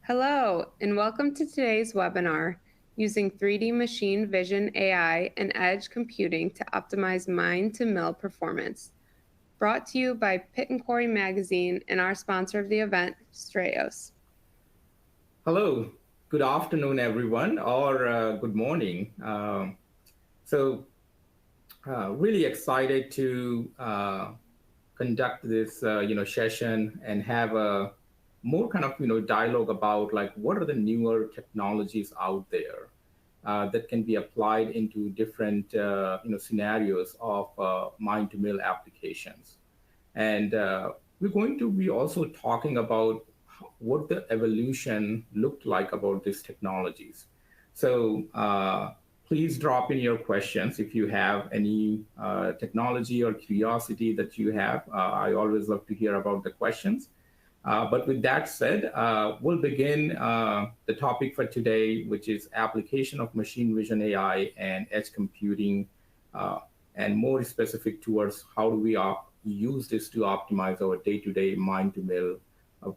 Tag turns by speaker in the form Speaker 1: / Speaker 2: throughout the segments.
Speaker 1: Hello, and welcome to today's webinar, Using 3D Machine Vision AI and Edge Computing to Optimize Mine-to-Mill Performance, brought to you by Pit&Quarry Magazine and our sponsor of the event, Strayos.
Speaker 2: Hello, good afternoon, everyone, or good morning. Really excited to conduct this, session and have a more kind of, dialogue about like what are the newer technologies out there that can be applied into different, scenarios of mine-to-mill applications. And we're going to be also talking about what the evolution looked like about these technologies. So please drop in your questions if you have any technology or curiosity that you have. I always love to hear about the questions. But with that said, we'll begin the topic for today, which is application of machine vision AI and edge computing, and more specific towards how do we use this to optimize our day-to-day mine-to-mill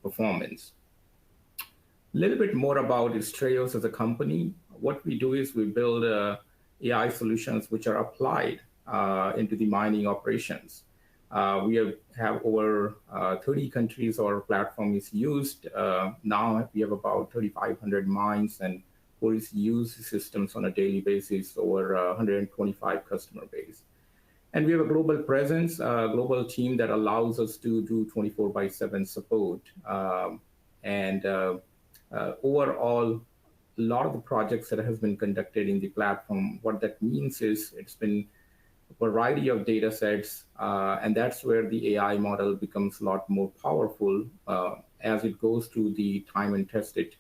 Speaker 2: performance. A little bit more about Strayos as a company. What we do is we build AI solutions which are applied into the mining operations. We have over 30 countries our platform is used. Now we have about 3,500 mines and quarries use systems on a daily basis, over 125 customer base. And we have a global presence, a global team that allows us to do 24/7 support. Overall, a lot of the projects that has been conducted in the platform, what that means is it's been a variety of data sets, and that's where the AI model becomes a lot more powerful as it goes through the time and tested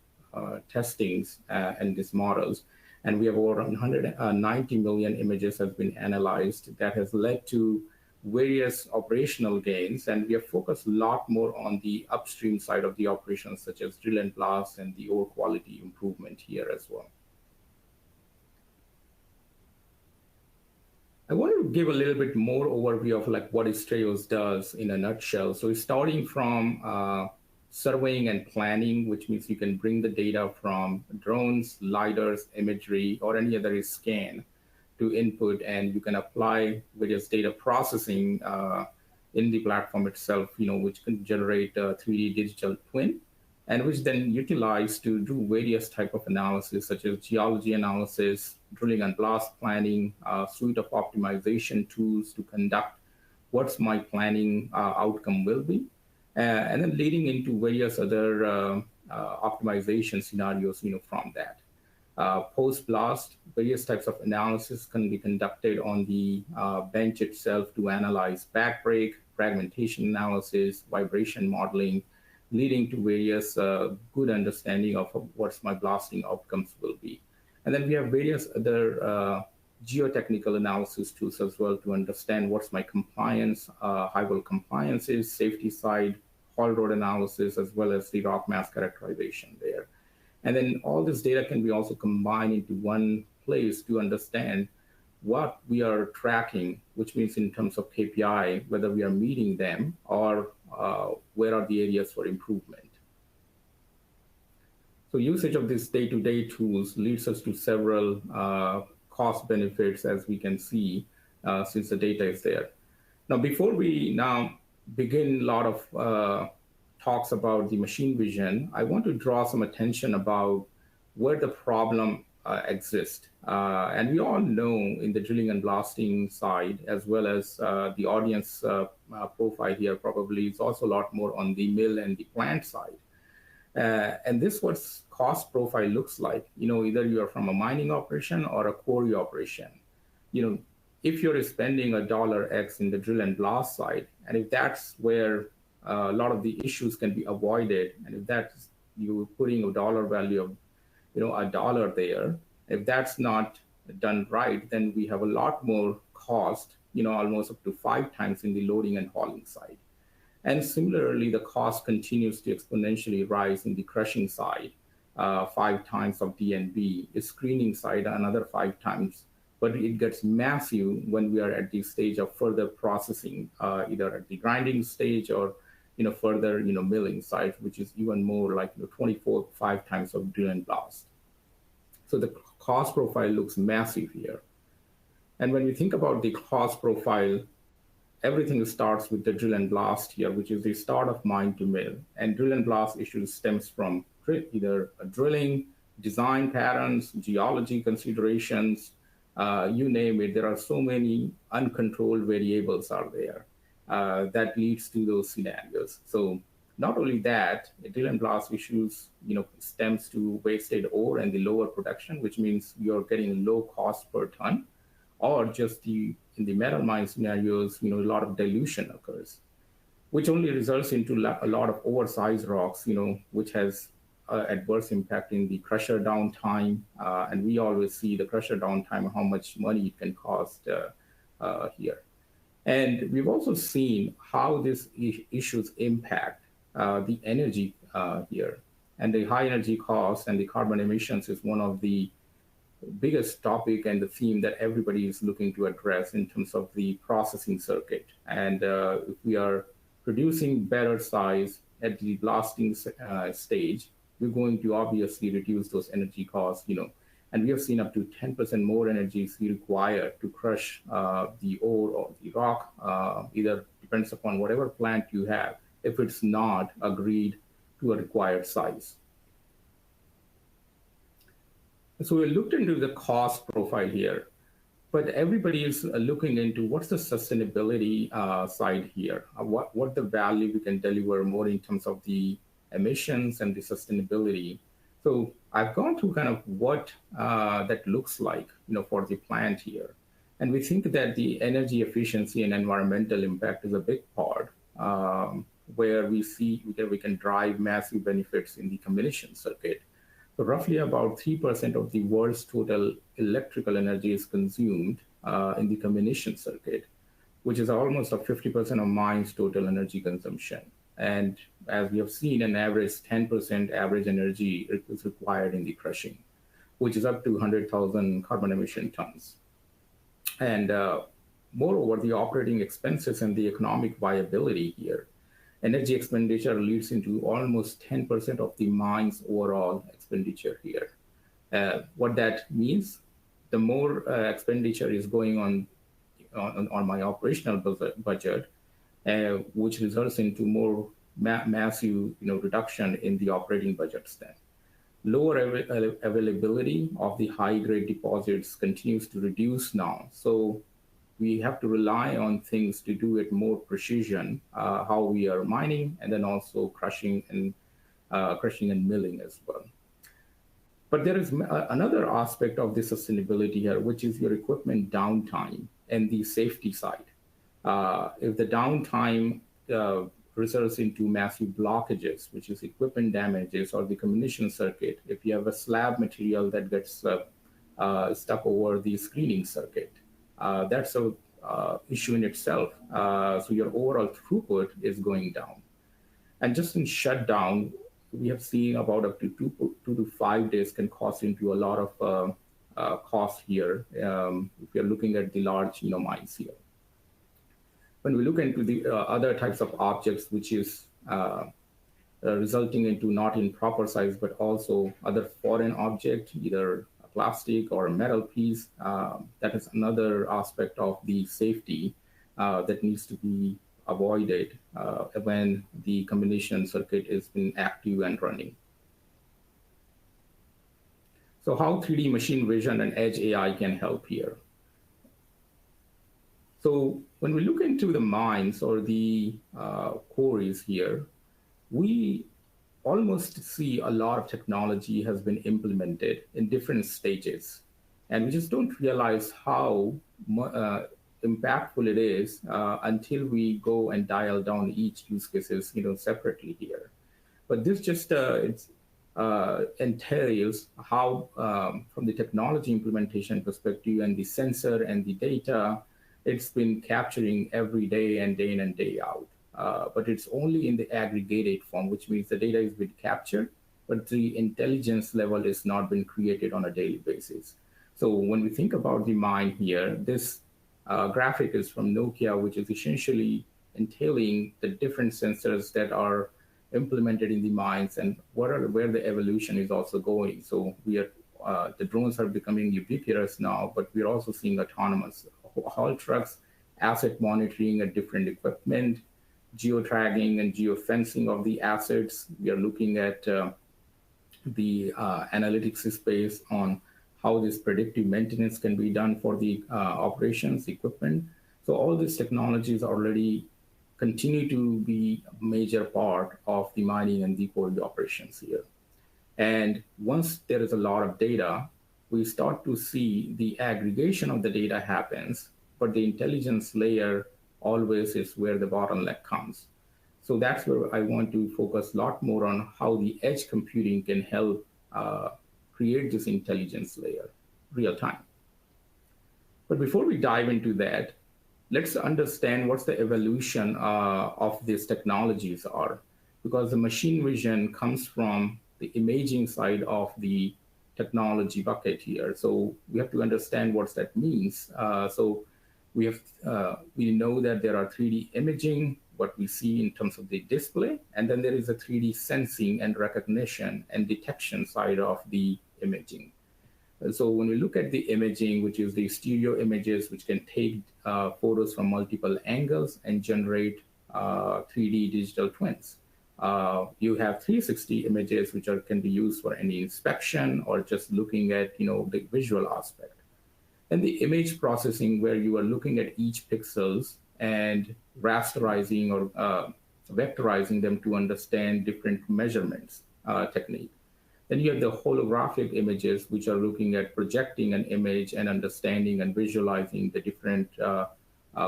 Speaker 2: testings and these models. And we have over 190 million images have been analyzed that has led to various operational gains. And we have focused a lot more on the upstream side of the operations, such as drill and blast and the ore quality improvement here as well. I want to give a little bit more overview of like what Strayos does in a nutshell. So starting from surveying and planning, which means you can bring the data from drones, lidars, imagery, or any other scan to input, and you can apply various data processing in the platform itself, which can generate a 3D digital twin, and which then utilize to do various type of analysis, such as geology analysis, drilling and blast planning, suite of optimization tools to conduct what's my planning outcome will be. And then leading into various other optimization scenarios, from that. Post-blast, various types of analysis can be conducted on the bench itself to analyze backbreak, fragmentation analysis, vibration modeling, leading to various good understanding of what's my blasting outcomes will be. And then we have various other geotechnical analysis tools as well to understand what's my compliance, high-vol compliances, safety side, haul road analysis, as well as the rock mass characterization there. And then all this data can be also combined into one place to understand what we are tracking, which means in terms of KPI, whether we are meeting them or where are the areas for improvement. So usage of these day-to-day tools leads us to several cost benefits, as we can see, since the data is there. Now, before we begin a lot of talks about the machine vision, I want to draw some attention about where the problem exists. And we all know in the drilling and blasting side, as well as the audience profile here probably is also a lot more on the mill and the plant side. And this what cost profile looks like. Either you're from a mining operation or a quarry operation. If you're spending $X in the drill and blast side, and if that's where a lot of the issues can be avoided, and if that's you putting a dollar value of, $1 there, if that's not done right, then we have a lot more cost, almost up to 5 times in the loading and hauling side. And similarly, the cost continues to exponentially rise in the crushing side, 5 times of D&B, the screening side, another 5 times. But it gets massive when we are at the stage of further processing, either at the grinding stage or further, milling sites, which is even more like 24, 5 times of drill and blast. So the cost profile looks massive here. And when we think about the cost profile, everything starts with the drill and blast here, which is the start of mine to mill. And drill and blast issues stems from either drilling, design patterns, geology considerations, you name it. There are so many uncontrolled variables out there that leads to those scenarios. So not only that, drill and blast issues, stems to wasted ore and the lower production, which means you're getting low cost per ton, or just in the metal mine scenarios, a lot of dilution occurs, which only results into a lot of oversized rocks, which has adverse impact in the crusher downtime. And we always see the crusher downtime, how much money it can cost here. And we've also seen how these issues impact the energy here. And the high energy costs and the carbon emissions is one of the biggest topic and the theme that everybody is looking to address in terms of the processing circuit. And if we are producing better size at the blasting stage, we're going to obviously reduce those energy costs, and we have seen up to 10% more energy is required to crush the ore or the rock, either depends upon whatever plant you have, if it's not agreed to a required size. So we looked into the cost profile here, but everybody is looking into what's the sustainability side here, what the value we can deliver more in terms of the emissions and the sustainability. So I've gone through kind of what that looks like, for the plant here. And we think that the energy efficiency and environmental impact is a big part, where we see that we can drive massive benefits in the combination circuit. So roughly about 3% of the world's total electrical energy is consumed in the combination circuit, which is almost 50% of mine's total energy consumption. And as we have seen, an average 10% average energy is required in the crushing, which is up to 100,000 carbon emission tons. And moreover, the operating expenses and the economic viability here, energy expenditure leads into almost 10% of the mine's overall expenditure here. What that means, the more expenditure is going on my operational budget, which results into more massive reduction in the operating budgets then. Lower availability of the high-grade deposits continues to reduce now. So we have to rely on things to do it more precision, how we are mining, and then also crushing and milling as well. But there is another aspect of the sustainability here, which is your equipment downtime and the safety side. If the downtime results into massive blockages, which is equipment damages, or the combination circuit, if you have a slab material that gets stuck over the screening circuit, that's a issue in itself. So your overall throughput is going down. And just in shutdown, we have seen about up to 2 to 5 days can cost into a lot of cost here if you're looking at the large mines here. When we look into the other types of objects, which is resulting into not in proper size, but also other foreign object, either a plastic or a metal piece, that is another aspect of the safety that needs to be avoided when the combination circuit is been active and running. So how 3D machine vision and edge AI can help here? So when we look into the mines or the quarries here, we almost see a lot of technology has been implemented in different stages. And we just don't realize how impactful it is until we go and dial down each use cases separately here. But this just entails how, from the technology implementation perspective and the sensor and the data, it's been capturing every day and day in and day out. But it's only in the aggregated form, which means the data is being captured, but the intelligence level is not been created on a daily basis. So when we think about the mine here, this graphic is from Nokia, which is essentially entailing the different sensors that are implemented in the mines and where the evolution is also going. So the drones are becoming ubiquitous now, but we're also seeing autonomous haul trucks, asset monitoring and different equipment, geo-tagging and geofencing of the assets. We are looking at the analytics space on how this predictive maintenance can be done for the operations equipment. So all these technologies already continue to be a major part of the mining and deep quarry operations here. And once there is a lot of data, we start to see the aggregation of the data happens, but the intelligence layer always is where the bottleneck comes. So that's where I want to focus a lot more on how the edge computing can help create this intelligence layer real time. But before we dive into that, let's understand what's the evolution of these technologies are, because the machine vision comes from the imaging side of the technology bucket here. So we have to understand what that means. So we know that there are 3D imaging, what we see in terms of the display, and then there is a 3D sensing and recognition and detection side of the imaging. So when we look at the imaging, which is the stereo images, which can take photos from multiple angles and generate 3D digital twins. You have 360 images, which can be used for any inspection or just looking at the visual aspect. And the image processing, where you are looking at each pixels and rasterizing or vectorizing them to understand different measurements technique. Then you have the holographic images, which are looking at projecting an image and understanding and visualizing the different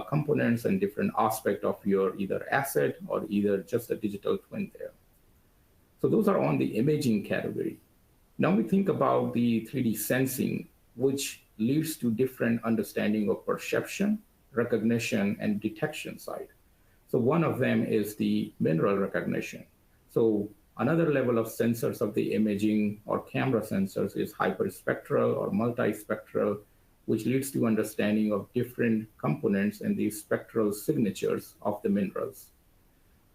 Speaker 2: components and different aspect of your either asset or either just a digital twin there. So those are on the imaging category. Now we think about the 3D sensing, which leads to different understanding of perception, recognition, and detection side. So one of them is the mineral recognition. So another level of sensors of the imaging or camera sensors is hyperspectral or multispectral, which leads to understanding of different components and the spectral signatures of the minerals,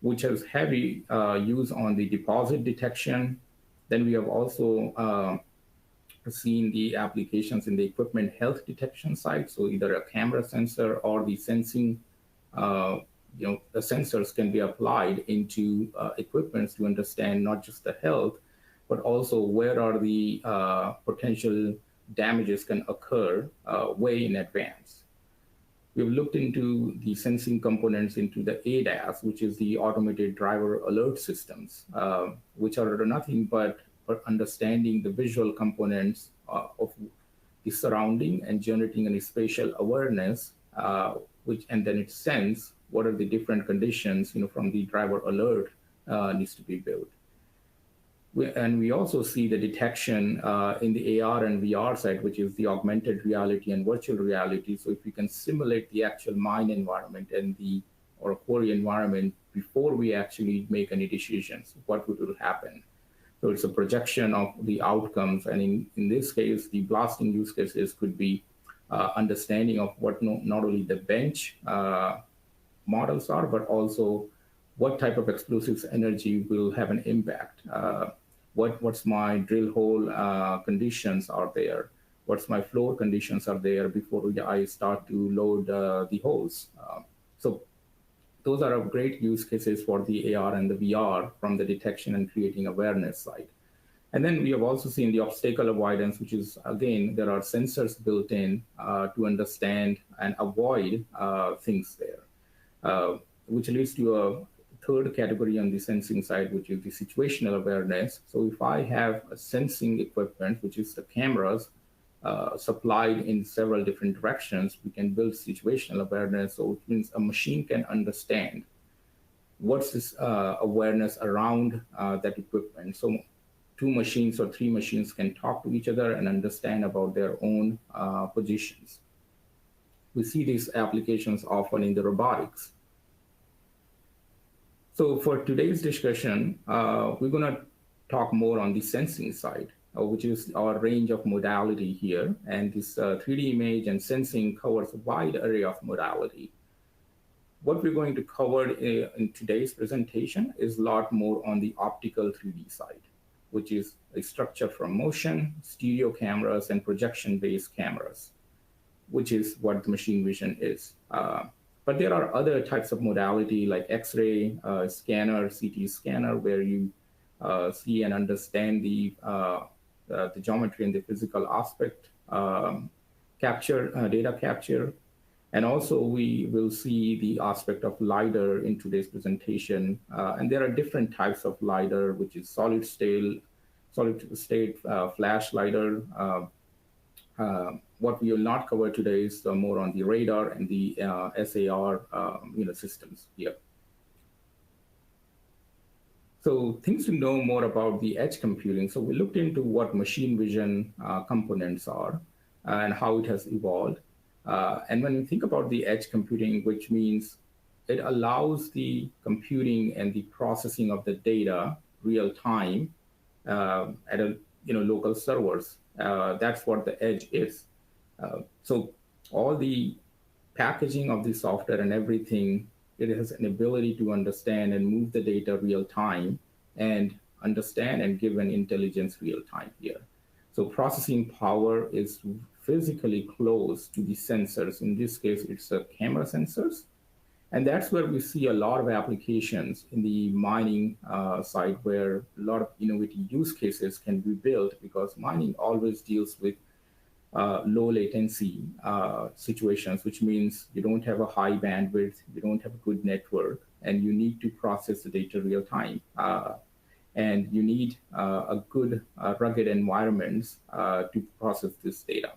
Speaker 2: which has heavy use on the deposit detection. Then we have also seen the applications in the equipment health detection side. So either a camera sensor or the sensing, the sensors can be applied into equipments to understand not just the health, but also where are the potential damages can occur way in advance. We've looked into the sensing components into the ADAS, which is the automated driver alert systems, which are nothing but understanding the visual components of the surrounding and generating a spatial awareness, and then it sends what are the different conditions from the driver alert needs to be built. And we also see the detection in the AR and VR side, which is the augmented reality and virtual reality. So if we can simulate the actual mine environment and or quarry environment before we actually make any decisions, what will happen? So it's a projection of the outcomes. And in this case, the blasting use cases could be understanding of what not only the bench models are, but also what type of explosives energy will have an impact. What's my drill hole conditions are there? What's my floor conditions are there before I start to load the holes? So those are great use cases for the AR and the VR from the detection and creating awareness side. And then we have also seen the obstacle avoidance, which is, again, there are sensors built in to understand and avoid things there, which leads to a third category on the sensing side, which is the situational awareness. So if I have a sensing equipment, which is the cameras supplied in several different directions, we can build situational awareness. So it means a machine can understand what's this awareness around that equipment. So 2 machines or 3 machines can talk to each other and understand about their own positions. We see these applications often in the robotics. So for today's discussion, we're going to talk more on the sensing side, which is our range of modality here. And this 3D image and sensing covers a wide array of modality. what we're going to cover in today's presentation is a lot more on the optical 3D side, which is a structure from motion, stereo cameras, and projection-based cameras, which is what the machine vision is. But there are other types of modality like X-ray scanner, CT scanner, where you see and understand the geometry and the physical aspect, data capture. And also we will see the aspect of LiDAR in today's presentation. And there are different types of LiDAR, which is solid state flash LiDAR. What we will not cover today is more on the radar and the SAR systems here. So things to know more about the edge computing. So we looked into what machine vision components are and how it has evolved. And when we think about the edge computing, which means it allows the computing and the processing of the data real time at a local servers. That's what the edge is. So all the packaging of the software and everything, it has an ability to understand and move the data real time and understand and give an intelligence real time here. So processing power is physically close to the sensors. In this case, it's a camera sensors. And that's where we see a lot of applications in the mining side where a lot of innovative use cases can be built, because mining always deals with low latency situations, which means you don't have a high bandwidth, you don't have a good network, and you need to process the data real time. And you need a good rugged environments to process this data.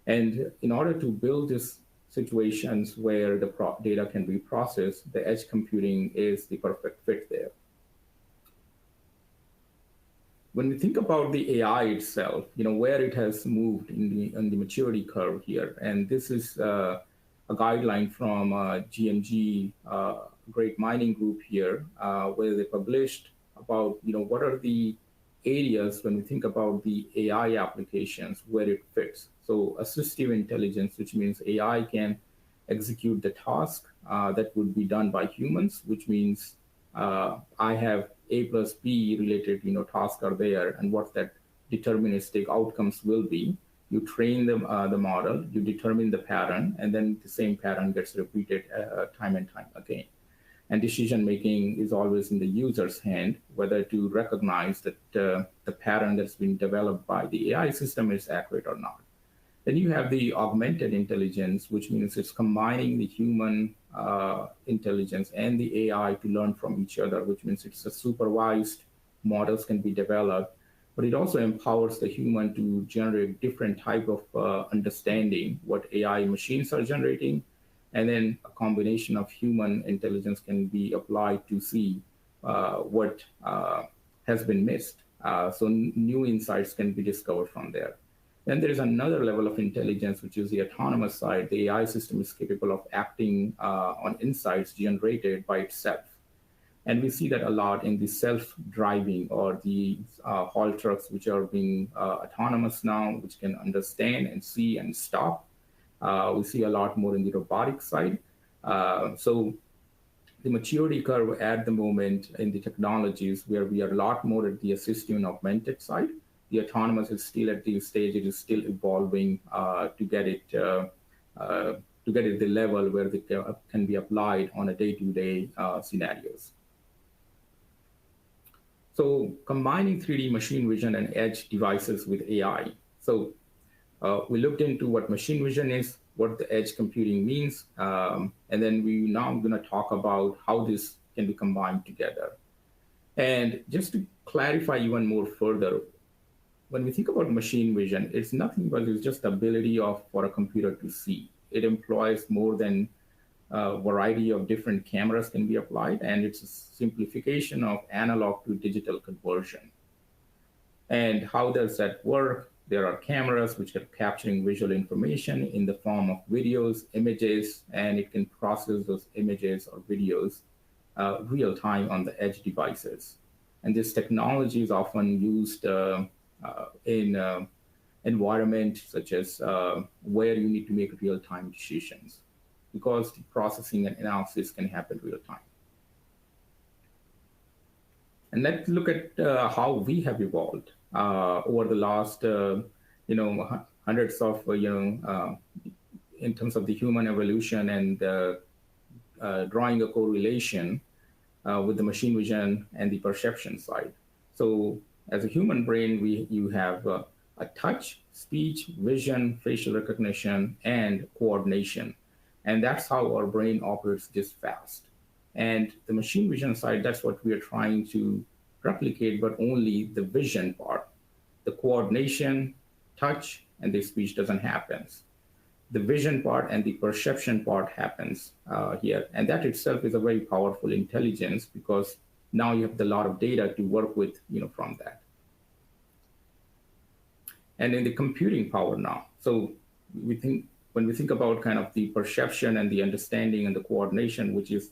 Speaker 2: And in order to build these situations where the data can be processed, the edge computing is the perfect fit there. When we think about the AI itself, where it has moved in the maturity curve here, and this is a guideline from GMG, Great Mining Group here, where they published about what are the areas when we think about the AI applications where it fits. So assistive intelligence, which means AI can execute the task that would be done by humans, which means I have A plus B related tasks are there, and what that deterministic outcomes will be. You train the model, you determine the pattern, and then the same pattern gets repeated time and time again. And decision making is always in the user's hand, whether to recognize that the pattern that's been developed by the AI system is accurate or not. Then you have the augmented intelligence, which means it's combining the human intelligence and the AI to learn from each other, which means it's a supervised models can be developed, but it also empowers the human to generate different type of understanding what AI machines are generating. And then a combination of human intelligence can be applied to see what has been missed. So new insights can be discovered from there. Then there is another level of intelligence, which is the autonomous side. The AI system is capable of acting on insights generated by itself. And we see that a lot in the self-driving or the haul trucks, which are being autonomous now, which can understand and see and stop. We see a lot more in the robotic side. So the maturity curve at the moment in the technologies where we are a lot more at the assistive and augmented side. The autonomous is still at the stage, it is still evolving to get it the level where it can be applied on a day-to-day scenarios. So combining 3D machine vision and edge devices with AI. So we looked into what machine vision is, what the edge computing means, and then we now going to talk about how this can be combined together. And just to clarify even more further, when we think about machine vision, it's nothing but it's just the ability for a computer to see. It employs more than a variety of different cameras can be applied, and it's a simplification of analog to digital conversion. And how does that work? There are cameras which are capturing visual information in the form of videos, images, and it can process those images or videos real time on the edge devices. And this technology is often used in environment such as where you need to make real time decisions. because the processing and analysis can happen real time. And let's look at how we have evolved over the last, hundreds of, in terms of the human evolution and drawing a correlation with the machine vision and the perception side. So as a human brain, you have a touch, speech, vision, facial recognition, and coordination. And that's how our brain operates this fast. And the machine vision side, that's what we are trying to replicate, but only the vision part. The coordination, touch, and the speech doesn't happen. The vision part and the perception part happens here. And that itself is a very powerful intelligence, because now you have a lot of data to work with, from that. And in the computing power now. So when we think about kind of the perception and the understanding and the coordination, which is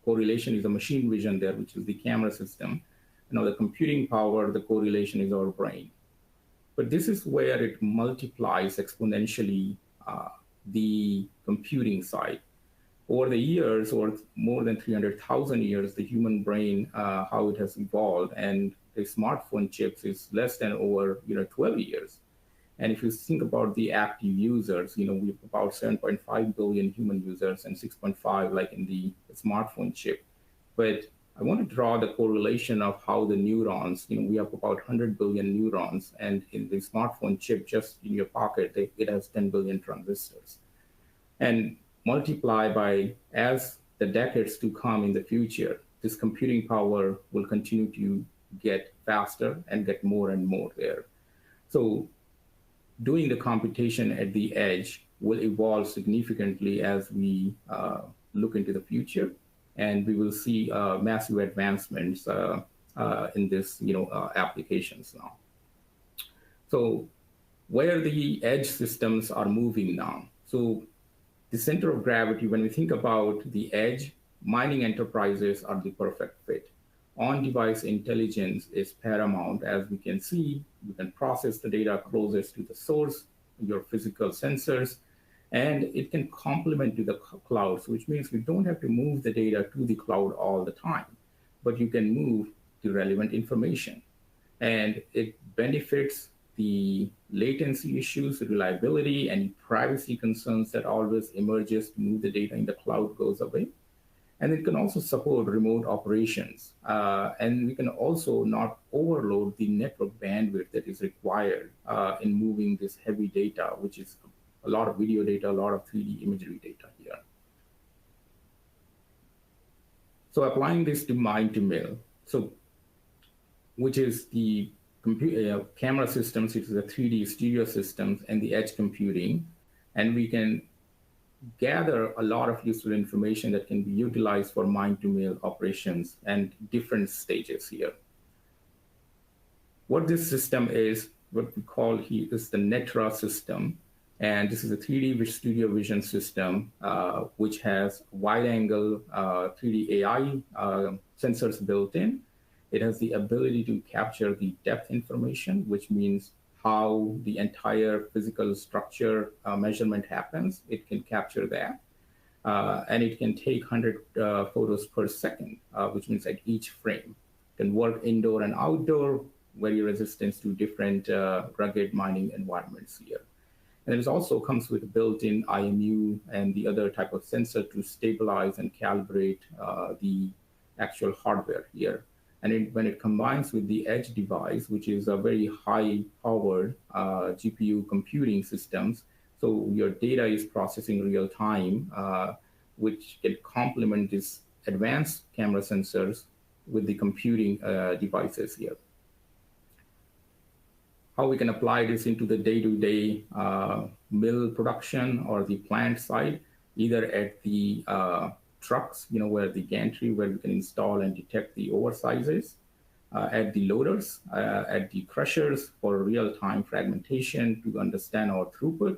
Speaker 2: correlation is a machine vision there, which is the camera system. Now the computing power, the correlation is our brain. But this is where it multiplies exponentially the computing side. Over the years, or more than 300,000 years, the human brain, how it has evolved, and the smartphone chips is less than over 12 years. And if you think about the active users, we have about 7.5 billion human users and 6.5 like in the smartphone chip. But I want to draw the correlation of how the neurons, we have about 100 billion neurons, and in the smartphone chip, just in your pocket, it has 10 billion transistors. And multiply by, as the decades to come in the future, this computing power will continue to get faster and get more and more there. So doing the computation at the edge will evolve significantly as we look into the future, and we will see massive advancements in this, applications now. So where the edge systems are moving now. So the center of gravity, when we think about the edge, mining enterprises are the perfect fit. On-device intelligence is paramount. As we can see, you can process the data closest to the source, your physical sensors, and it can complement to the clouds, which means we don't have to move the data to the cloud all the time, but you can move the relevant information. And it benefits the latency issues, reliability, and privacy concerns that always emerges to move the data in the cloud goes away. And it can also support remote operations. And we can also not overload the network bandwidth that is required in moving this heavy data, which is a lot of video data, a lot of 3D imagery data here. So applying this to mind to mill, which is the camera systems, which is a 3D stereo systems, and the edge computing. And we can gather a lot of useful information that can be utilized for mind-to-mill operations and different stages here. What this system is, what we call here is the Netra system. And this is a 3D studio vision system, which has wide-angle 3D AI sensors built in. It has the ability to capture the depth information, which means how the entire physical structure measurement happens. It can capture that. And it can take 100 photos per second, which means at each frame. It can work indoor and outdoor, very resistant to different rugged mining environments here. And it also comes with a built-in IMU and the other type of sensor to stabilize and calibrate the actual hardware here. And when it combines with the edge device, which is a very high-powered GPU computing systems, so your data is processing real time, which can complement these advanced camera sensors with the computing devices here. How we can apply this into the day-to-day mill production or the plant side, either at the trucks, where the gantry, where we can install and detect the oversizes, at the loaders, at the crushers for real-time fragmentation to understand our throughput,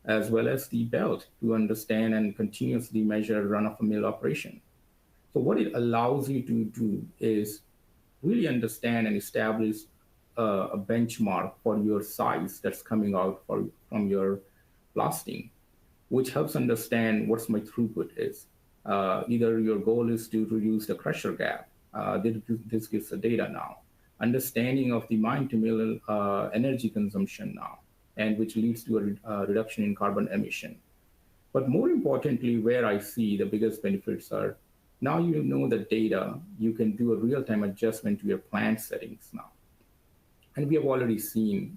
Speaker 2: as well as the belt to understand and continuously measure run-of-the-mill operation. So what it allows you to do is really understand and establish a benchmark for your size that's coming out from your blasting. which helps understand what's my throughput is. Either your goal is to reduce the crusher gap. This gives the data now. Understanding of the mine to mill energy consumption now, and which leads to a reduction in carbon emission. But more importantly, where I see the biggest benefits are, now you know the data, you can do a real-time adjustment to your plant settings now. And we have already seen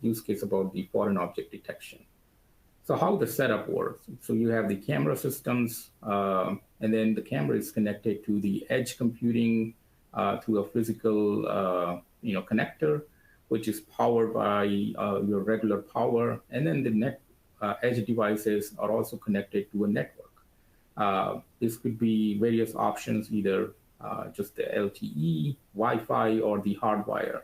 Speaker 2: use case about the foreign object detection. So how the setup works. So you have the camera systems, and then the camera is connected to the edge computing through a physical connector, which is powered by your regular power. And then the edge devices are also connected to a network. This could be various options, either just the LTE, Wi-Fi, or the hardwire.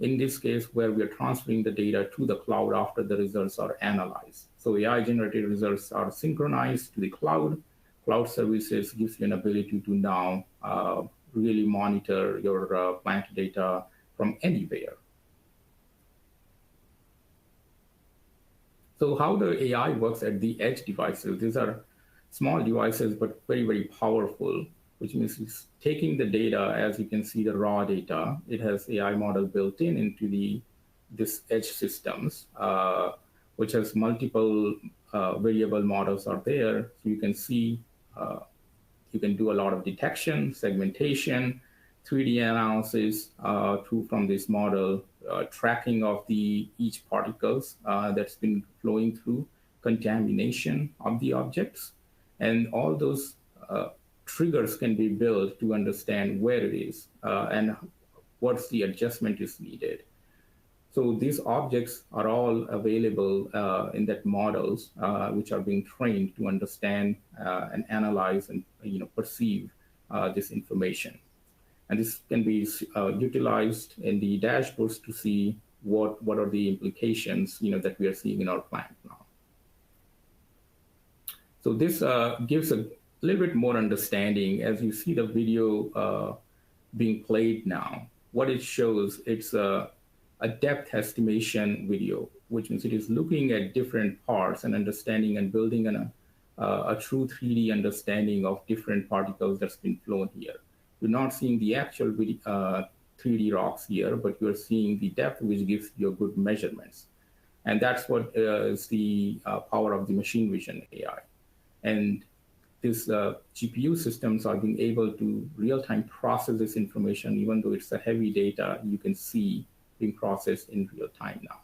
Speaker 2: In this case, where we are transferring the data to the cloud after the results are analyzed. So AI-generated results are synchronized to the cloud. Cloud services gives you an ability to now really monitor your plant data from anywhere. So how the AI works at the edge devices, these are small devices, but very, very powerful, which means it's taking the data, as you can see the raw data. It has AI model built into this edge systems, which has multiple variable models are there. So you can see, you can do a lot of detection, segmentation, 3D analysis from this model, tracking of each particles that's been flowing through, contamination of the objects, and all those triggers can be built to understand where it is and what's the adjustment is needed. So these objects are all available in that models, which are being trained to understand and analyze and perceive this information. And this can be utilized in the dashboards to see what are the implications that we are seeing in our plant now. So this gives a little bit more understanding as you see the video being played now. What it shows, it's a depth estimation video, which means it is looking at different parts and understanding and building a true 3D understanding of different particles that's been flown here. You're not seeing the actual 3D rocks here, but you're seeing the depth, which gives you good measurements. And that's what is the power of the machine vision AI. And these GPU systems are being able to real-time process this information, even though it's a heavy data, you can see being processed in real time now.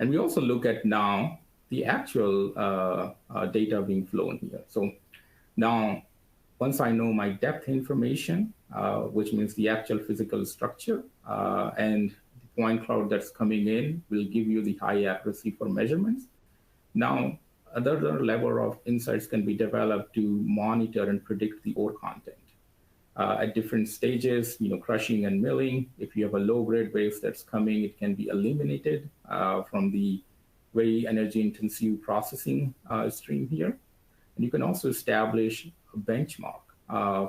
Speaker 2: And we also look at now the actual data being flown here. So now, once I know my depth information, which means the actual physical structure, and the point cloud that's coming in will give you the high accuracy for measurements. Now, another level of insights can be developed to monitor and predict the ore content. At different stages, crushing and milling, if you have a low-grade waste that's coming, it can be eliminated from the very energy-intensive processing stream here. And you can also establish a benchmark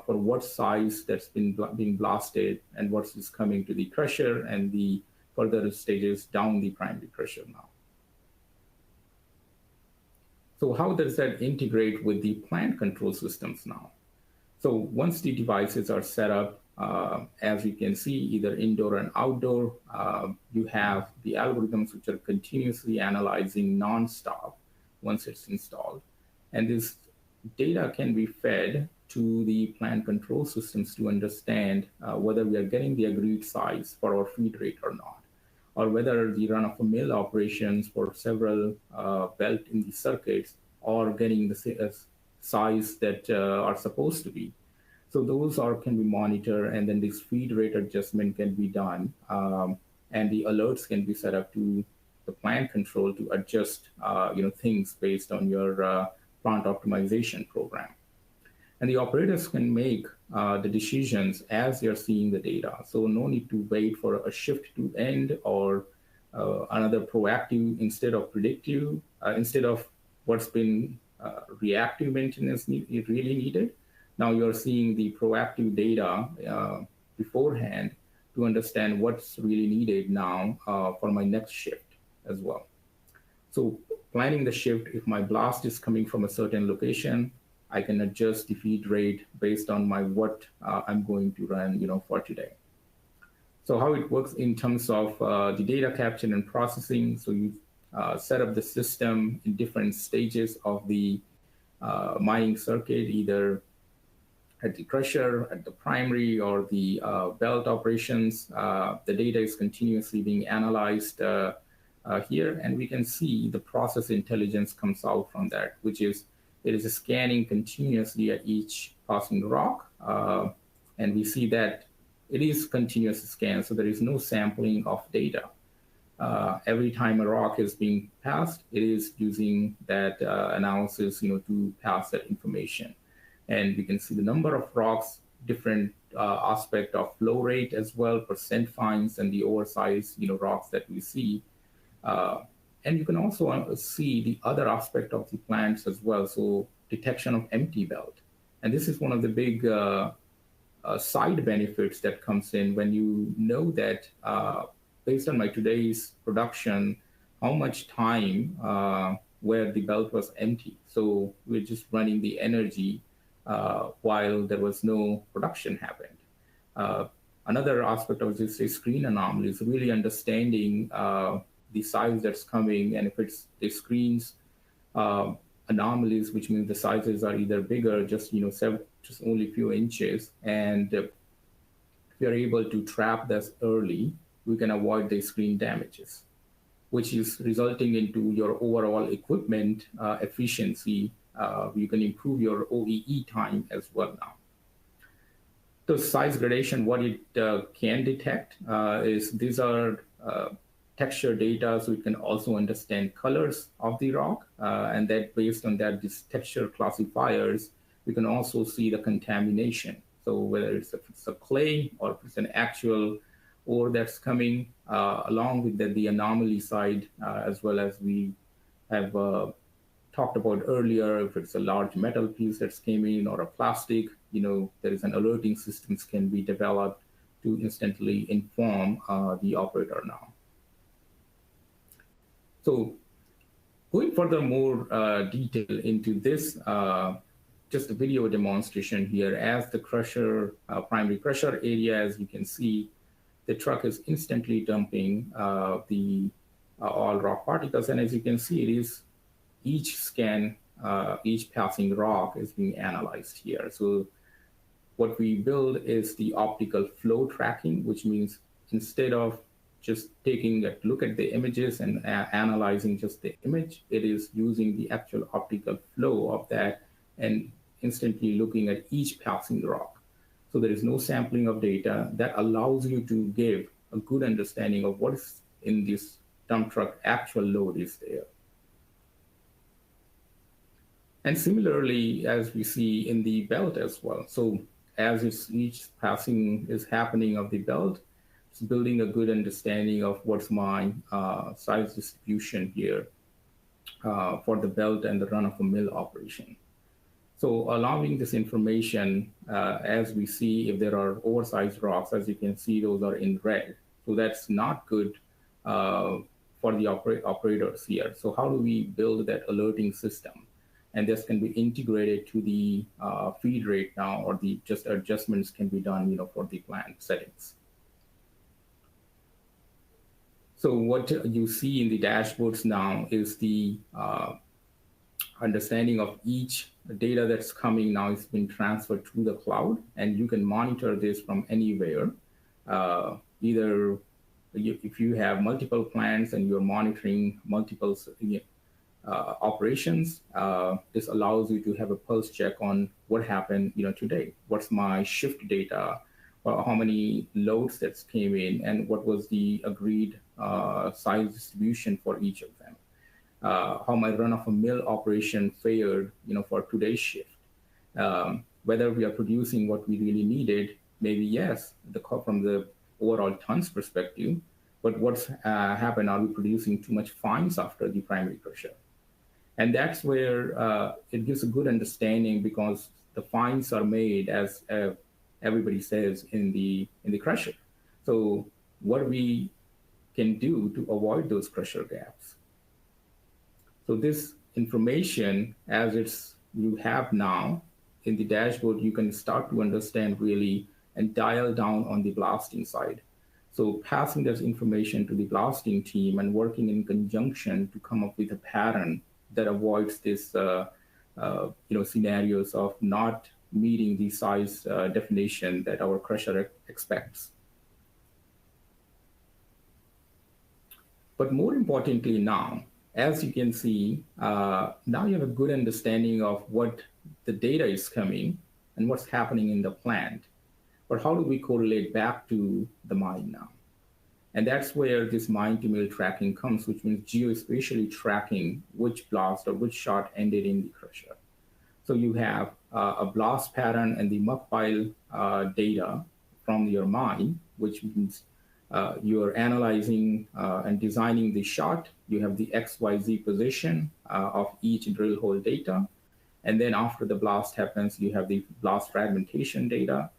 Speaker 2: for what size that's being blasted and what is coming to the crusher and the further stages down the primary crusher now. So how does that integrate with the plant control systems now? So once the devices are set up, as you can see, either indoor and outdoor, you have the algorithms which are continuously analyzing nonstop once it's installed. And this data can be fed to the plant control systems to understand whether we are getting the agreed size for our feed rate or not, or whether the run-of-the-mill operations for several belt in the circuits are getting the size that are supposed to be. So those can be monitored, and then this feed rate adjustment can be done, and the alerts can be set up to the plant control to adjust things based on your plant optimization program. And the operators can make the decisions as they're seeing the data. So no need to wait for a shift to end or another proactive instead of predictive, instead of what's been reactive maintenance really needed. Now you're seeing the proactive data beforehand to understand what's really needed now for my next shift as well. So planning the shift, if my blast is coming from a certain location, I can adjust the feed rate based on my what I'm going to run, for today. So how it works in terms of the data capture and processing. So you set up the system in different stages of the mining circuit, either at the crusher, at the primary, or the belt operations. The data is continuously being analyzed here, and we can see the process intelligence comes out from that, which is it is scanning continuously at each passing rock, and we see that it is continuous scan, so there is no sampling of data. Every time a rock is being passed, it is using that analysis, to pass that information. And we can see the number of rocks, different aspect of flow rate as well, percent fines, and the oversized, rocks that we see. And you can also see the other aspect of the plants as well. So detection of empty belt. And this is one of the big side benefits that comes in when you know that based on my today's production, how much time where the belt was empty. So we're just running the energy while there was no production happened. Another aspect of this is screen anomalies, really understanding the size that's coming, and if it's the screens anomalies, which means the sizes are either bigger, just just only a few inches, and if you're able to trap this early, we can avoid the screen damages, which is resulting into your overall equipment efficiency. You can improve your OEE time as well now. The size gradation, what it can detect is these are texture data, so it can also understand colors of the rock, and that based on that, these texture classifiers, we can also see the contamination. So whether it's a clay or if it's an actual ore that's coming, along with the anomaly side, as well as we have talked about earlier, if it's a large metal piece that's came in or a plastic, there is an alerting systems can be developed to instantly inform the operator now. So going further more detail into this, just a video demonstration here. As the crusher, primary crusher area, as you can see, the truck is instantly dumping the all rock particles. And as you can see, it is each scan, each passing rock is being analyzed here. So what we build is the optical flow tracking, which means instead of just taking a look at the images and analyzing just the image, it is using the actual optical flow of that and instantly looking at each passing rock. So there is no sampling of data that allows you to give a good understanding of what is in this dump truck actual load is there. And similarly, as we see in the belt as well. So as each passing is happening of the belt, it's building a good understanding of what's my size distribution here for the belt and the run-of-the-mill operation. So allowing this information, as we see if there are oversized rocks, as you can see, those are in red. So that's not good for the operators here. So how do we build that alerting system? And this can be integrated to the feed rate now, or the just adjustments can be done, for the plant settings. So what you see in the dashboards now is the understanding of each data that's coming now is being transferred to the cloud, and you can monitor this from anywhere. Either if you have multiple plants and you're monitoring multiple operations, this allows you to have a pulse check on what happened, today. What's my shift data, or how many loads that came in, and what was the agreed size distribution for each of them. How my run-of-the-mill operation fared, for today's shift. Whether we are producing what we really needed, maybe yes, from the overall tons perspective, but what's happened, are we producing too much fines after the primary crusher? And that's where it gives a good understanding, because the fines are made, as everybody says, in the crusher. So what we can do to avoid those crusher gaps. So this information, as you have now in the dashboard, you can start to understand really and dial down on the blasting side. So passing this information to the blasting team and working in conjunction to come up with a pattern that avoids this, scenarios of not meeting the size definition that our crusher expects. But more importantly now, as you can see, now you have a good understanding of what the data is coming and what's happening in the plant. But how do we correlate back to the mine now? And that's where this mine to mill tracking comes, which means geospatially tracking which blast or which shot ended in the crusher. So you have a blast pattern and the muck pile data from your mine, which means you're analyzing and designing the shot. You have the XYZ position of each drill hole data. And then after the blast happens, you have the blast fragmentation data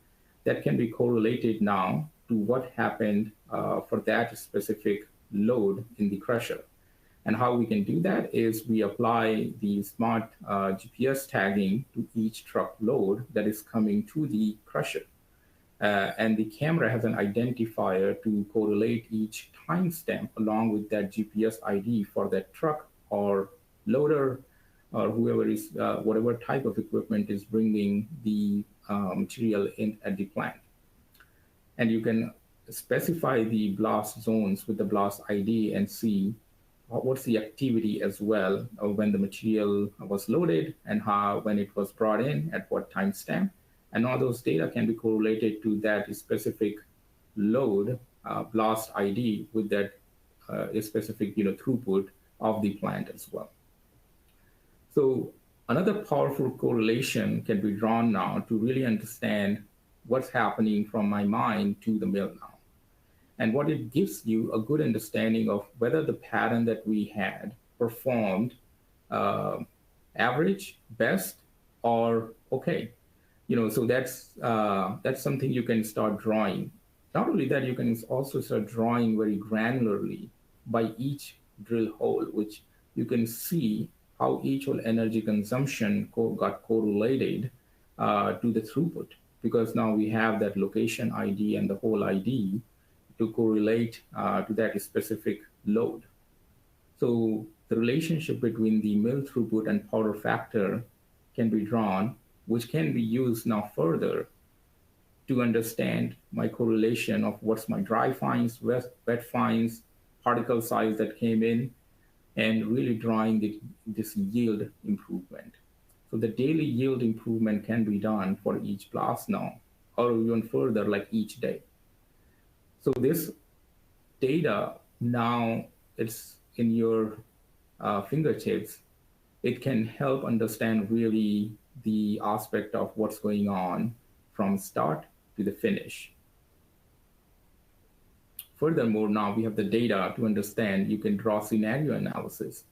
Speaker 2: that can be correlated now to what happened for that specific load in the crusher. And how we can do that is we apply the smart GPS tagging to each truck load that is coming to the crusher. And the camera has an identifier to correlate each timestamp along with that GPS ID for that truck or loader or whoever is, whatever type of equipment is bringing the material in at the plant. And you can specify the blast zones with the blast ID and see what's the activity as well when the material was loaded and when it was brought in at what timestamp. And all those data can be correlated to that specific load blast ID with that specific throughput of the plant as well. So another powerful correlation can be drawn now to really understand what's happening from my mine to the mill now. And what it gives you a good understanding of whether the pattern that we had performed average, best, or okay. So that's something you can start drawing. Not only that, you can also start drawing very granularly by each drill hole, which you can see how each hole energy consumption got correlated to the throughput, because now we have that location ID and the hole ID to correlate to that specific load. So the relationship between the mill throughput and powder factor can be drawn, which can be used now further to understand my correlation of what's my dry fines, wet fines, particle size that came in, and really drawing this yield improvement. So the daily yield improvement can be done for each blast now, or even further, like each day. So this data now, it's in your fingertips. It can help understand really the aspect of what's going on from start to the finish. Furthermore, now we have the data to understand. You can draw scenario analysis.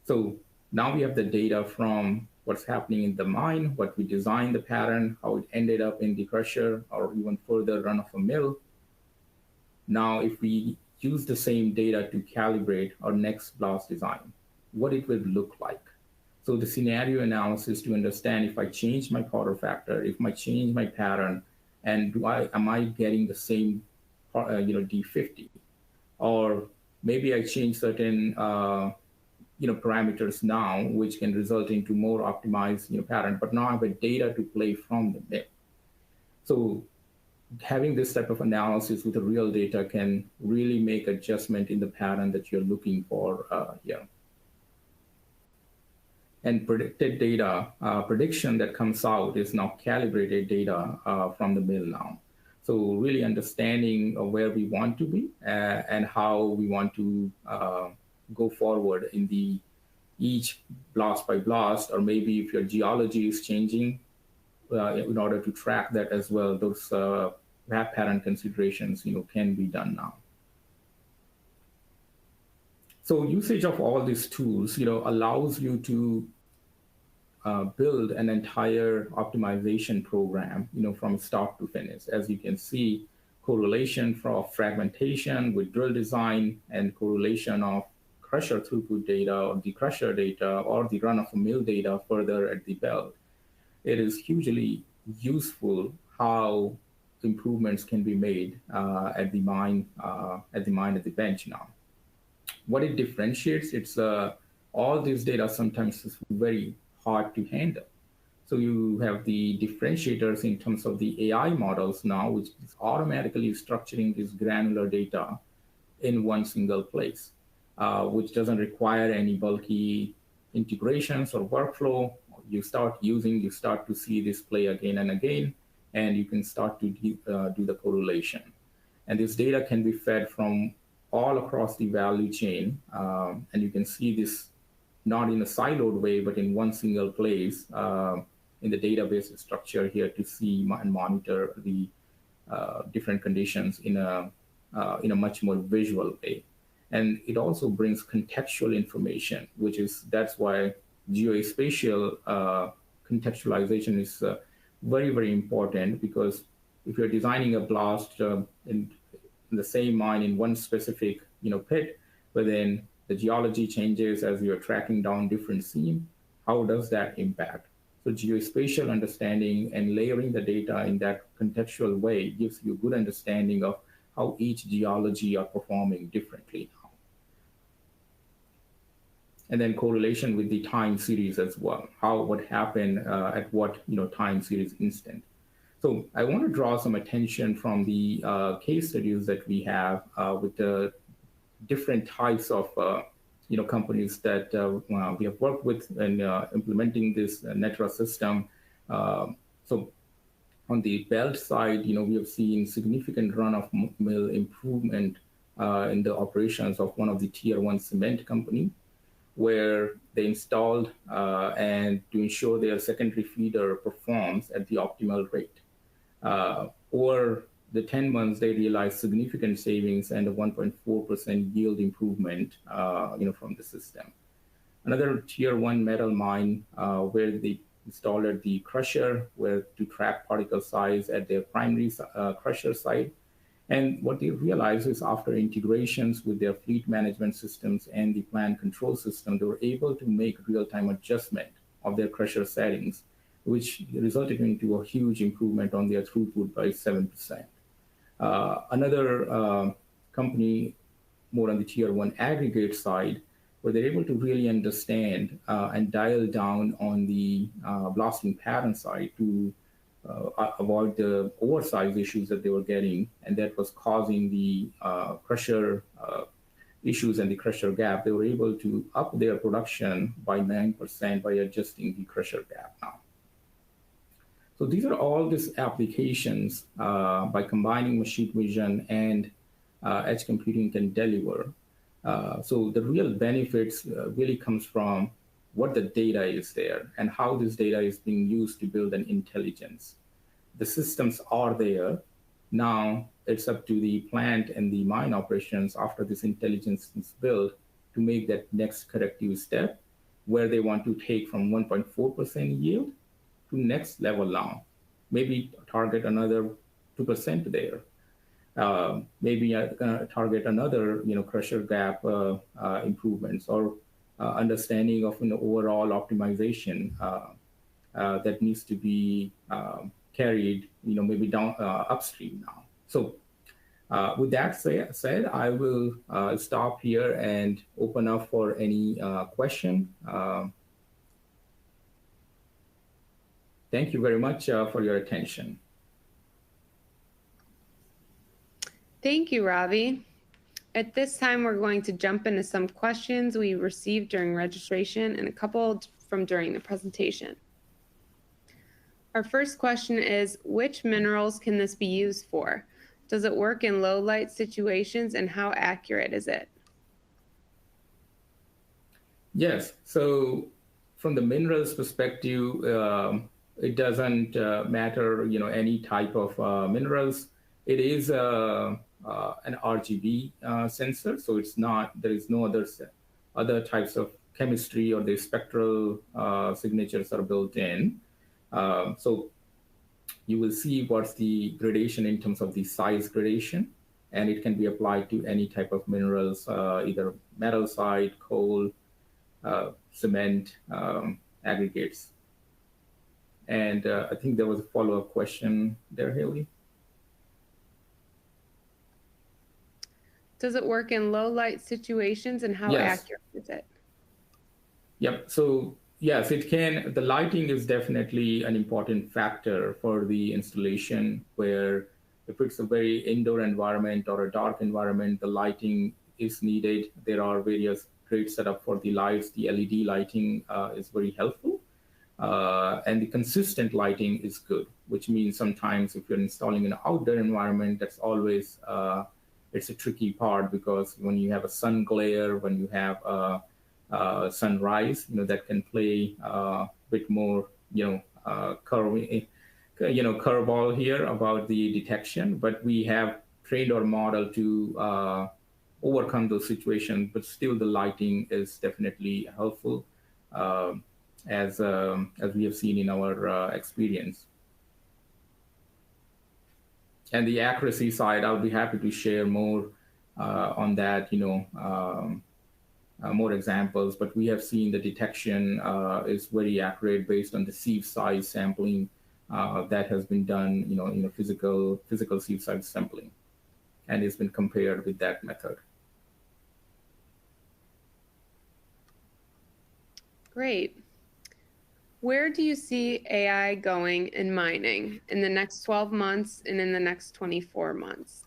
Speaker 2: So now we have the data from what's happening in the mine, what we designed the pattern, how it ended up in the crusher, or even further run of a mill. Now, if we use the same data to calibrate our next blast design, what it will look like. So the scenario analysis to understand if I change my powder factor, if I change my pattern, and am I getting the same D50, or maybe I change certain parameters now, which can result into more optimized pattern. But now I have a data to play from the mill. So having this type of analysis with the real data can really make adjustment in the pattern that you're looking for here. And predicted data, prediction that comes out is now calibrated data from the mill now. So really understanding where we want to be and how we want to go forward in each blast by blast, or maybe if your geology is changing, in order to track that as well, those pattern considerations can be done now. So usage of all these tools allows you to build an entire optimization program from start to finish. As you can see, correlation from fragmentation with drill design and correlation of crusher throughput data or the crusher data or the run-of-the-mill data further at the belt, it is hugely useful how improvements can be made at the mine, at the bench now. What it differentiates, it's all these data sometimes is very hard to handle. So you have the differentiators in terms of the AI models now, which is automatically structuring this granular data in one single place, which doesn't require any bulky integrations or workflow. You start to see this play again and again, and you can start to do the correlation. And this data can be fed from all across the value chain. And you can see this not in a siloed way, but in one single place in the database structure here to see and monitor the different conditions in a much more visual way. And it also brings contextual information, that's why geospatial contextualization is very, very important, because if you're designing a blast in the same mine in one specific pit, but then the geology changes as you're tracking down different seam, how does that impact? So geospatial understanding and layering the data in that contextual way gives you a good understanding of how each geology are performing differently now. And then correlation with the time series as well, what happened at what time series instant. So I want to draw some attention from the case studies that we have with the different types of companies that we have worked with in implementing this Netra system. So on the belt side, we have seen significant run-of-mill improvement in the operations of one of the tier 1 cement company, where they installed and to ensure their secondary feeder performs at the optimal rate. Over the 10 months, they realized significant savings and a 1.4% yield improvement, from the system. Another tier 1 metal mine where they installed the crusher to track particle size at their primary crusher site. And what they realized is after integrations with their fleet management systems and the plant control system, they were able to make real-time adjustment of their crusher settings, which resulted into a huge improvement on their throughput by 7%. Another company more on the tier 1 aggregate side, where they're able to really understand and dial down on the blasting pattern side to avoid the oversize issues that they were getting, and that was causing the crusher issues and the crusher gap. They were able to up their production by 9% by adjusting the crusher gap now. So these are all these applications by combining machine vision and edge computing can deliver. So the real benefits really comes from what the data is there and how this data is being used to build an intelligence. The systems are there. Now it's up to the plant and the mine operations after this intelligence is built to make that next corrective step where they want to take from 1.4% yield to next level now. Maybe target another 2% there. Maybe target another crusher gap improvements or understanding of an overall optimization that needs to be carried, maybe down upstream now. So with that said, I will stop here and open up for any question. Thank you very much for your attention.
Speaker 1: Thank you, Ravi. At this time, we're going to jump into some questions we received during registration and a couple from during the presentation. Our first question is, which minerals can this be used for? Does it work in low light situations, and how accurate is it?
Speaker 2: Yes, so from the minerals perspective, it doesn't matter, any type of minerals. It is an RGB sensor, so it's not. There is no other types of chemistry or the spectral signatures are built in. So you will see what's the gradation in terms of the size gradation. and it can be applied to any type of minerals, either metal side, coal, cement, aggregates. And I think there was a follow-up question there, Haley.
Speaker 1: Does it work in low light situations, and how
Speaker 2: Yes.
Speaker 1: accurate is it?
Speaker 2: Yep. So yes, it can. The lighting is definitely an important factor for the installation, where if it's a very indoor environment or a dark environment, the lighting is needed. There are various great setup for the lights. The LED lighting is very helpful. And the consistent lighting is good, which means sometimes if you're installing an outdoor environment, that's always it's a tricky part, because when you have a sun glare, when you have sunrise, that can play a bit more, curveball here about the detection. But we have trained our model to overcome those situations. But still, the lighting is definitely helpful. As we have seen in our experience. And the accuracy side, I'll be happy to share more on that, more examples. But we have seen the detection is very accurate based on the sieve size sampling that has been done, in a physical sieve size sampling, and it's been compared with that method.
Speaker 1: Great. Where do you see AI going in mining in the next 12 months and in the next 24 months?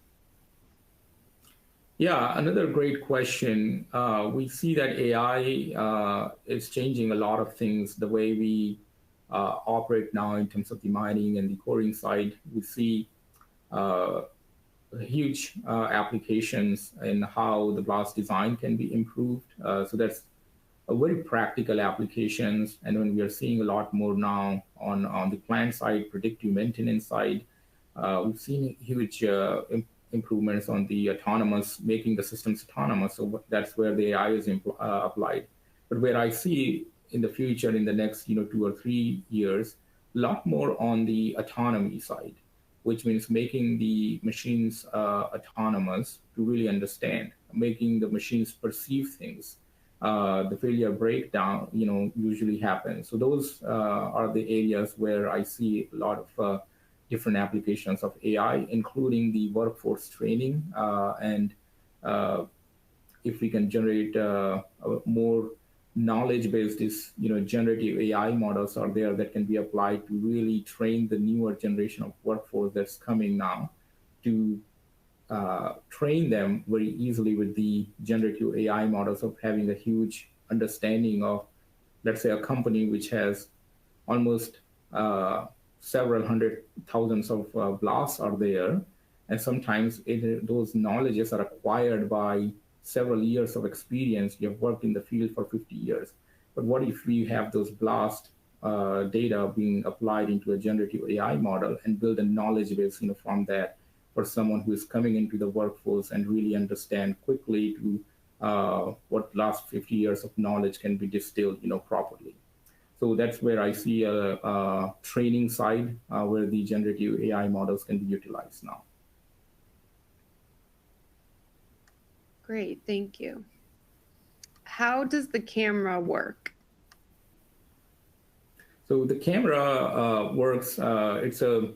Speaker 2: Yeah, another great question. We see that AI is changing a lot of things, the way we operate now in terms of the mining and the coring side. We see huge applications in how the blast design can be improved. So that's a very practical applications. And when we are seeing a lot more now on the plant side, predictive maintenance side, we've seen huge improvements on the autonomous, making the systems autonomous. So that's where the AI is applied. But where I see in the future, in the next 2 or 3 years, a lot more on the autonomy side, which means making the machines autonomous to really understand, making the machines perceive things. The failure breakdown, usually happens. So those are the areas where I see a lot of different applications of AI, including the workforce training. And if we can generate more knowledge-based, generative AI models are there that can be applied to really train the newer generation of workforce that's coming now, to train them very easily with the generative AI models, of having a huge understanding of, let's say, a company which has almost several hundred thousands of blasts are there. And sometimes those knowledges are acquired by several years of experience. You have worked in the field for 50 years. But what if we have those blast data being applied into a generative AI model and build a knowledge base, from that, for someone who is coming into the workforce and really understand quickly to what last 50 years of knowledge can be distilled, properly. So that's where I see a training side where the generative AI models can be utilized now.
Speaker 1: Great, thank you. How does the camera work?
Speaker 2: So the camera works. It's a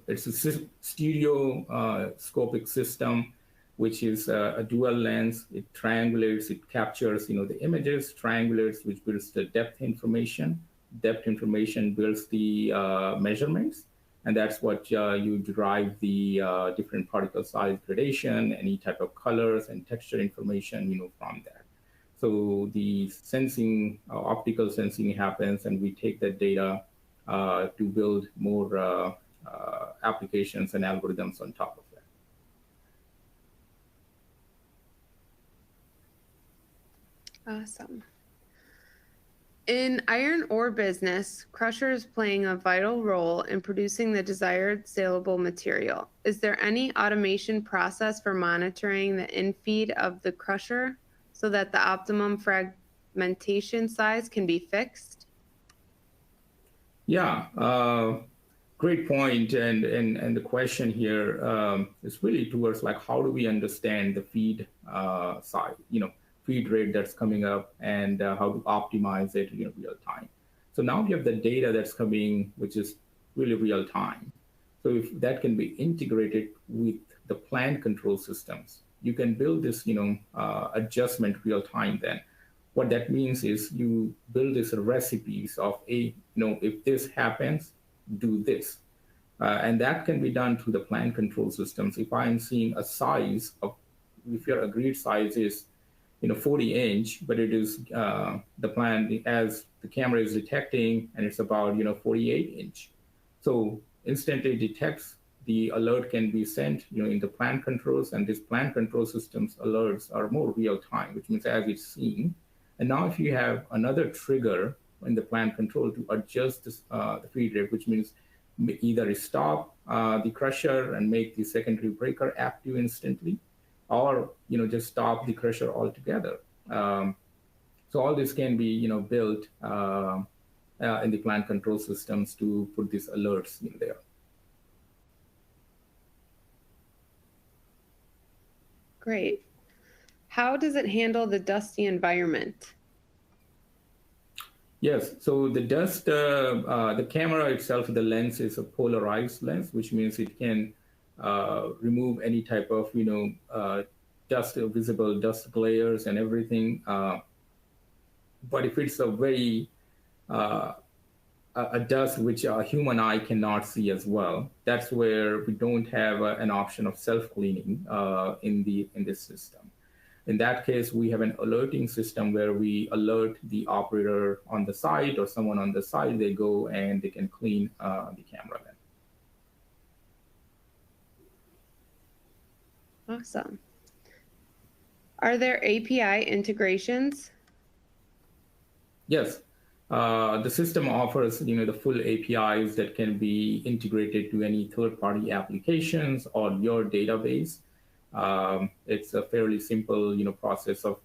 Speaker 2: stereoscopic system, which is a dual lens. It triangulates. It captures, the images, triangulates, which builds the depth information. Depth information builds the measurements, and that's what you derive the different particle size gradation, any type of colors and texture information, from that. So the sensing, optical sensing happens, and we take that data to build more applications and algorithms on top of
Speaker 1: that. Awesome. In iron ore business, crusher is playing a vital role in producing the desired saleable material. Is there any automation process for monitoring the infeed of the crusher so that the optimum fragmentation size can be fixed?
Speaker 2: Yeah. Great point, and the question here is really towards like how do we understand the feed side, feed rate that's coming up, and how to optimize it in real time. So now we have the data that's coming, which is really real time. So if that can be integrated with the plant control systems, you can build this, adjustment real time. Then, what that means is you build these recipes of if this happens, do this. And that can be done through the plant control systems. If I'm seeing a size of, if your agreed size is, 40-inch, but it is the plant as the camera is detecting, and it's about, 48-inch. So instantly detects, the alert can be sent, in the plant controls, and these plant control systems alerts are more real time, which means as it's seen. And now if you have another trigger in the plant control to adjust this, the feed rate, which means either stop the crusher and make the secondary breaker active instantly, or just stop the crusher altogether. So all this can be built in the plant control systems to put these alerts in there.
Speaker 1: Great. How does it handle the dusty environment?
Speaker 2: Yes, so the dust, the camera itself, the lens is a polarized lens, which means it can remove any type of, dust, visible dust layers and everything. But if it's a very, a dust which a human eye cannot see as well, that's where we don't have an option of self-cleaning in this system. In that case, we have an alerting system where we alert the operator on the site or someone on the site. They go and they can clean the camera then.
Speaker 1: Awesome. Are there API integrations?
Speaker 2: Yes. The system offers, the full APIs that can be integrated to any third-party applications or your database. It's a fairly simple, process of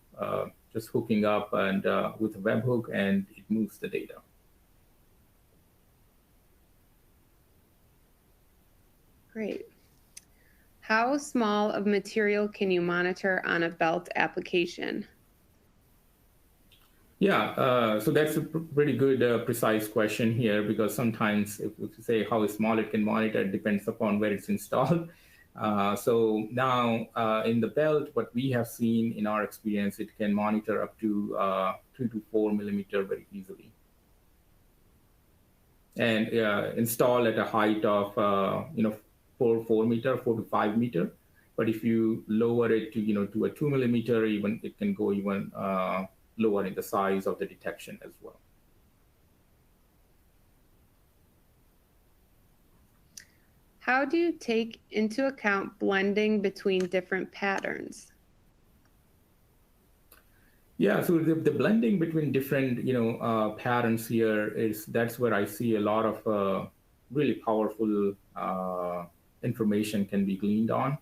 Speaker 2: just hooking up and with a webhook, and it moves the data.
Speaker 1: Great. How small of material can you monitor on a belt application?
Speaker 2: Yeah, so that's a pretty good, precise question here, because sometimes if you say how small it can monitor, it depends upon where it's installed. So now in the belt, what we have seen in our experience, it can monitor up to 3 to 4 millimeter very easily, and install at a height of 4 meter, 4 to 5 meter. But if you lower it to to a 2 millimeter, even it can go even lower in the size of the detection as well.
Speaker 1: How do you take into account blending between different patterns?
Speaker 2: Yeah, so the blending between different patterns here that's where I see a lot of really powerful information can be gleaned on.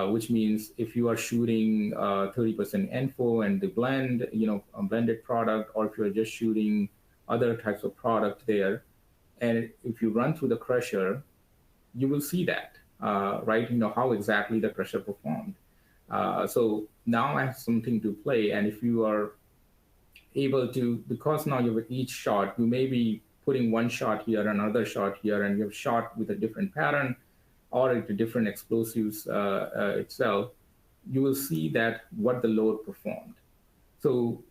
Speaker 2: Which means if you are shooting 30% info and the blend, a blended product, or if you're just shooting other types of product there, and if you run through the crusher, you will see that, right? How exactly the crusher performed. So now I have something to play, and if you are able to, because now you have each shot, you may be putting one shot here, another shot here, and you have shot with a different pattern, or into different explosives itself, you will see that what the load performed. So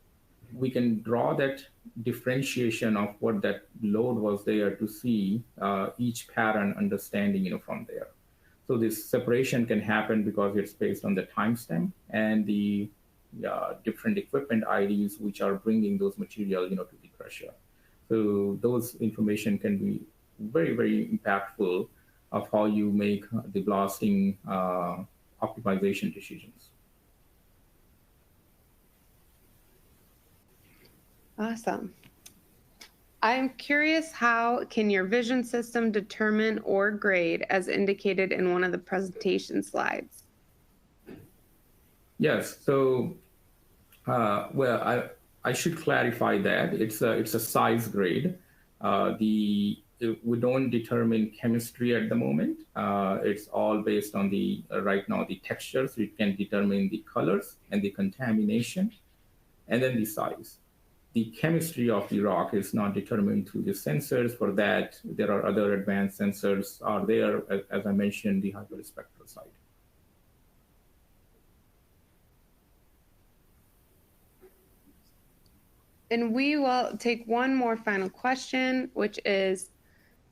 Speaker 2: we can draw that differentiation of what that load was there to see each pattern understanding from there. So this separation can happen because it's based on the timestamp and the different equipment IDs which are bringing those material to the crusher. So those information can be very, very impactful of how you make the blasting optimization decisions.
Speaker 1: Awesome. I'm curious, how can your vision system determine or grade as indicated in one of the presentation slides?
Speaker 2: Yes, so well, I should clarify that it's a size grade. The we don't determine chemistry at the moment. It's all based on the right now the textures. We can determine the colors and the contamination, and then the size. The chemistry of the rock is not determined through the sensors. For that, there are other advanced sensors are there, as I mentioned, the hyperspectral side.
Speaker 1: And we will take one more final question, which is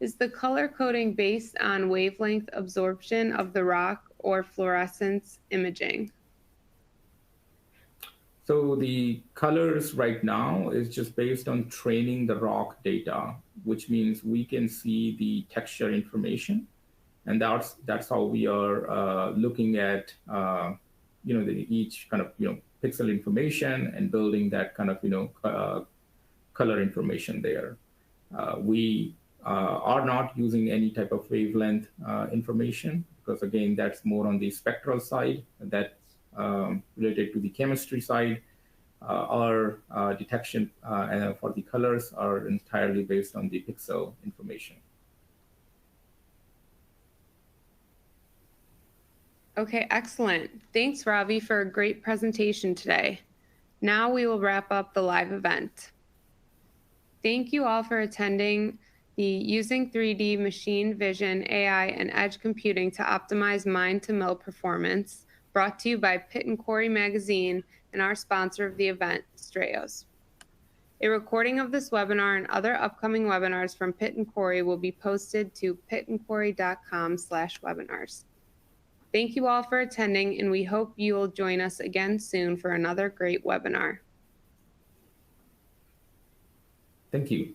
Speaker 1: the color coding based on wavelength absorption of the rock or fluorescence imaging?
Speaker 2: So the colors right now is just based on training the rock data, which means we can see the texture information. And that's how we are looking at, each kind of, pixel information and building that kind of, color information there. We are not using any type of wavelength information because, again, that's more on the spectral side. That's related to the chemistry side. Our detection for the colors are entirely based on the pixel information.
Speaker 1: Okay, excellent. Thanks, Ravi, for a great presentation today. Now we will wrap up the live event. Thank you all for attending the Using 3D Machine Vision, AI, and Edge Computing to Optimize Mine-to-Mill Performance, brought to you by Pit&Quarry Magazine and our sponsor of the event, Strayos. A recording of this webinar and other upcoming webinars from Pit&Quarry will be posted to pitandquarry.com/webinars. Thank you all for attending, and we hope you will join us again soon for another great webinar.
Speaker 2: Thank you.